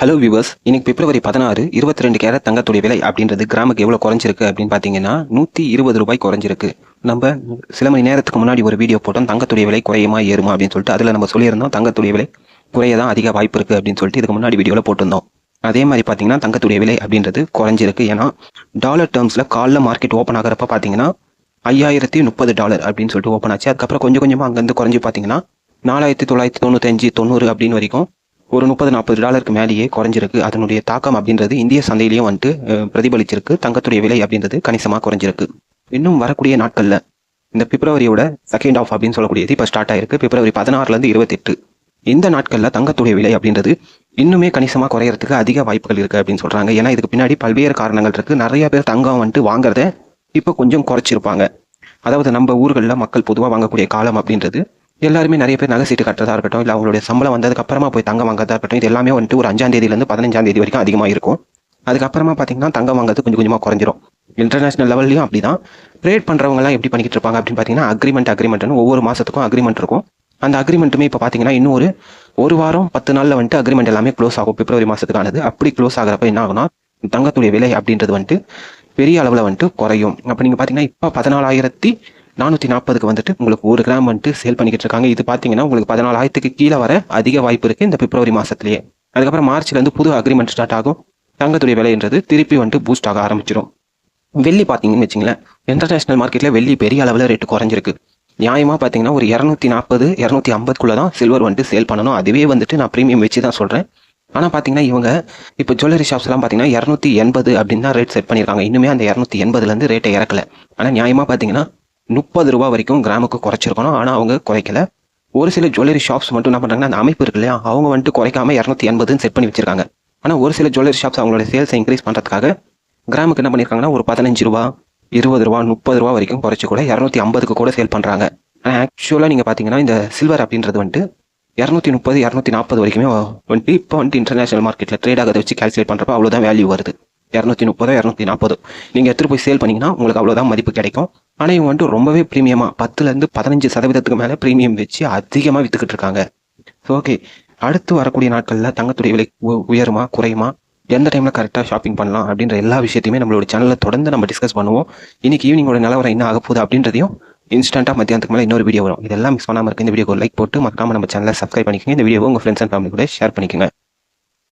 Hello viewers, இன்னைக்கு பிப்ரவரி 16 22 carrot தங்கத்துடைய விலை அப்படின்றது கிராமுக்கு எவ்வளோ குறைஞ்சிருக்கு அப்படின்னு பார்த்தீங்கன்னா ₹120 குறைஞ்சிருக்கு. நம்ம சில மணி நேரத்துக்கு முன்னாடி ஒரு வீடியோ போட்டோம், தங்கத்துடைய விலை குறையுமா ஏறுமா அப்படின்னு சொல்லிட்டு. அதில் நம்ம சொல்லியிருந்தோம் தங்கத்துடைய விலை குறைய தான் அதிக வாய்ப்பு இருக்குது அப்படின்னு சொல்லிட்டு இதுக்கு முன்னாடி வீடியோவில் போட்டிருந்தோம். அதே மாதிரி பார்த்தீங்கன்னா தங்கத்துடைய விலை அப்படின்றது குறைஞ்சிருக்கு. ஏன்னா டாலர் டேர்ம்ஸில் காலைல மார்க்கெட் ஓப்பன் ஆகிறப்ப பார்த்தீங்கன்னா $5030 அப்படின்னு சொல்லிட்டு ஓப்பன் ஆச்சு. அதுக்கப்புறம் கொஞ்சம் கொஞ்சமாக அங்கேருந்து குறைஞ்சி பார்த்தீங்கன்னா 4995 90 அப்படின்னு வரைக்கும் ஒரு $30-40 மேலேயே குறைஞ்சிருக்கு. அதனுடைய தாக்கம் அப்படின்றது இந்திய சந்தையிலையும் வந்துட்டு பிரதிபலிச்சிருக்கு. தங்கத்துடைய விலை அப்படின்றது கணிசமாக குறைஞ்சிருக்கு. இன்னும் வரக்கூடிய நாட்களில் இந்த பிப்ரவரியோட செகண்ட் ஆஃப் அப்படின்னு சொல்லக்கூடியது இப்போ ஸ்டார்ட் ஆயிருக்கு. பிப்ரவரி 16 28 இந்த நாட்களில் தங்கத்துடைய விலை அப்படின்றது இன்னுமே கணிசமாக குறையறதுக்கு அதிக வாய்ப்புகள் இருக்குது அப்படின்னு சொல்கிறாங்க. ஏன்னா இதுக்கு பின்னாடி பல்வேறு காரணங்கள் இருக்குது. நிறைய பேர் தங்கம் வந்துட்டு வாங்குறத இப்போ கொஞ்சம் குறைச்சிருப்பாங்க. அதாவது நம்ம ஊர்களில் மக்கள் பொதுவாக வாங்கக்கூடிய காலம் அப்படின்றது எல்லாருமே நிறைய பேர் நகை சீட்டு கட்டுறதா இருக்கட்டும், இல்லை அவங்களுடைய சம்பளம் வந்ததுக்கு அப்புறமா போய் தங்கம் வாங்குறதா இருக்கட்டும், இது எல்லாமே வந்துட்டு ஒரு 5ஆம் தேதியிலேருந்து 15ஆம் தேதி வரைக்கும் அதிகமாக இருக்கும். அதுக்கப்புறமா பார்த்தீங்கன்னா தங்கம் வாங்குறது கொஞ்சம் கொஞ்சமாக குறைஞ்சிரும். இன்டர்நேஷனல் லெவல்லையும் அப்படி தான். ட்ரேட் பண்ணுறவங்கலாம் எப்படி பண்ணிக்கிட்டு இருப்பாங்க அப்படின்னு பார்த்தீங்கன்னா அக்ரிமெண்ட்னு ஒவ்வொரு மாதத்துக்கும் அக்ரிமெண்ட் இருக்கும். அந்த அக்ரிமெண்ட்டுமே இப்போ பார்த்தீங்கன்னா இன்னும் ஒரு வாரம் 10 நாளில் வந்துட்டு அக்ரிமெண்ட் எல்லாமே க்ளோஸ் ஆகும். பிப்ரவரி மாதத்துக்கானது. அப்படி க்ளோஸ் ஆகிறப்ப என்ன ஆகும்னா தங்கத்துடைய விலை அப்படின்றது வந்துட்டு பெரிய அளவில் வந்துட்டு குறையும். அப்போ நீங்கள் பார்த்தீங்கன்னா இப்போ 14,440 வந்துட்டு உங்களுக்கு 1 கிராம் வந்துட்டு சேல் பண்ணிக்கிட்டு இருக்காங்க. இது பார்த்தீங்கன்னா உங்களுக்கு 14,000 கீழே வர அதிக வாய்ப்பு இருக்குது இந்த பிப்ரவரி மாதத்துலேயே. அதுக்கப்புறம் மார்ச்லேருந்து புது அக்ரிமெண்ட் ஸ்டார்ட் ஆகும். தங்கத்துடைய விலைன்றது திருப்பி வந்துட்டு பூஸ்ட் ஆக ஆரம்பிச்சிடும். வெள்ளி பார்த்தீங்கன்னு வச்சிங்களேன், இன்டர்நேஷனல் மார்க்கெட்டில் வெள்ளி பெரிய அளவில் ரேட்டு குறைஞ்சிருக்கு. நியாயமாக பார்த்தீங்கன்னா ஒரு 240 250 தான் சில்வர் வந்துட்டு சேல் பண்ணணும். அதுவே வந்துட்டு நான் ப்ரீமியம் வச்சு தான் சொல்கிறேன். ஆனால் பார்த்தீங்கன்னா இவங்க இப்போ ஜுவல்லரி ஷாப்ஸ்லாம் பார்த்தீங்கன்னா 280 அப்படின்னு தான் ரேட் செட் பண்ணியிருக்காங்க. இன்னுமே அந்த 280 ரேட்டை இறக்கல. ஆனால் நியாயமாக பார்த்தீங்கன்னா ₹30 வரைக்கும் கிராமுக்கு குறைச்சிருக்கணும். ஆனால் அவங்க குறைக்கல. ஒரு சில ஜுவல்லரி ஷாப்ஸ் மட்டும் என்ன பண்ணுறாங்கன்னா அந்த அமைப்பு இருக்கு இல்லையா, அவங்க வந்துட்டு குறைக்காம 280 செட் பண்ணி வச்சிருக்காங்க. ஆனால் ஒரு சில ஜுவல்லரி ஷாப்ஸ் அவங்களோட சேல்ஸை இன்க்ரீஸ் பண்ணுறதுக்காக கிராமுக்கு என்ன பண்ணியிருக்காங்கன்னா ஒரு ₹15 ₹20 ₹30 வரைக்கும் குறைச்சி கூட 250 கூட சேல் பண்ணுறாங்க. ஆனால் ஆக்சுவலாக நீங்கள் பார்த்தீங்கன்னா இந்த சில்வர் அப்படின்றது வந்துட்டு 230 240 வரைக்குமே வந்துட்டு இப்போ வந்துட்டு இன்டர்நேஷனல் மார்க்கெட்டில் ட்ரேட் ஆகிறத வச்சு கேல்குலேட் பண்ணுறப்ப அவ்வளோதான் வேல்யூ வருது. 230 240 நீங்கள் எடுத்துகிட்டு போய் சேல் பண்ணிங்கன்னா உங்களுக்கு அவ்வளோதான் மதிப்பு கிடைக்கும். ஆனால் இவங்க வந்துட்டு ரொம்பவே ப்ரீமியமாக 10லேருந்து 15% மேலே ப்ரீமியம் வச்சு அதிகமாக விற்றுக்கிட்டு இருக்காங்க. ஸோ ஓகே, அடுத்து வரக்கூடிய நாட்களில் தங்கத்துடைய விலை உயருமா குறையுமா, எந்த டைமில் கரெக்டாக ஷாப்பிங் பண்ணலாம் அப்படின்ற எல்லா விஷயத்தையுமே நம்மளோட சேனலில் தொடர்ந்து நம்ம டிஸ்கஸ் பண்ணுவோம். இன்னைக்கு ஈவினிங்கோட நிலவரம் என்ன ஆக போகுது அப்படின்றதையும் இன்ஸ்டன்ட்டாக மத்தியானத்துக்கு மேலே இன்னொரு வீடியோ வரும். இதெல்லாம் மிஸ் பண்ணாமல் இருக்க இந்த வீடியோக்கு லைக் போட்டு மறக்காம நம்ம சேனலை சப்ஸ்கிரைப் பண்ணிக்கோங்க. இந்த வீடியோவை உங்கள் ஃப்ரெண்ட்ஸ் அண்ட் ஃபேமிலி கூட ஷேர் பண்ணிக்கோங்க.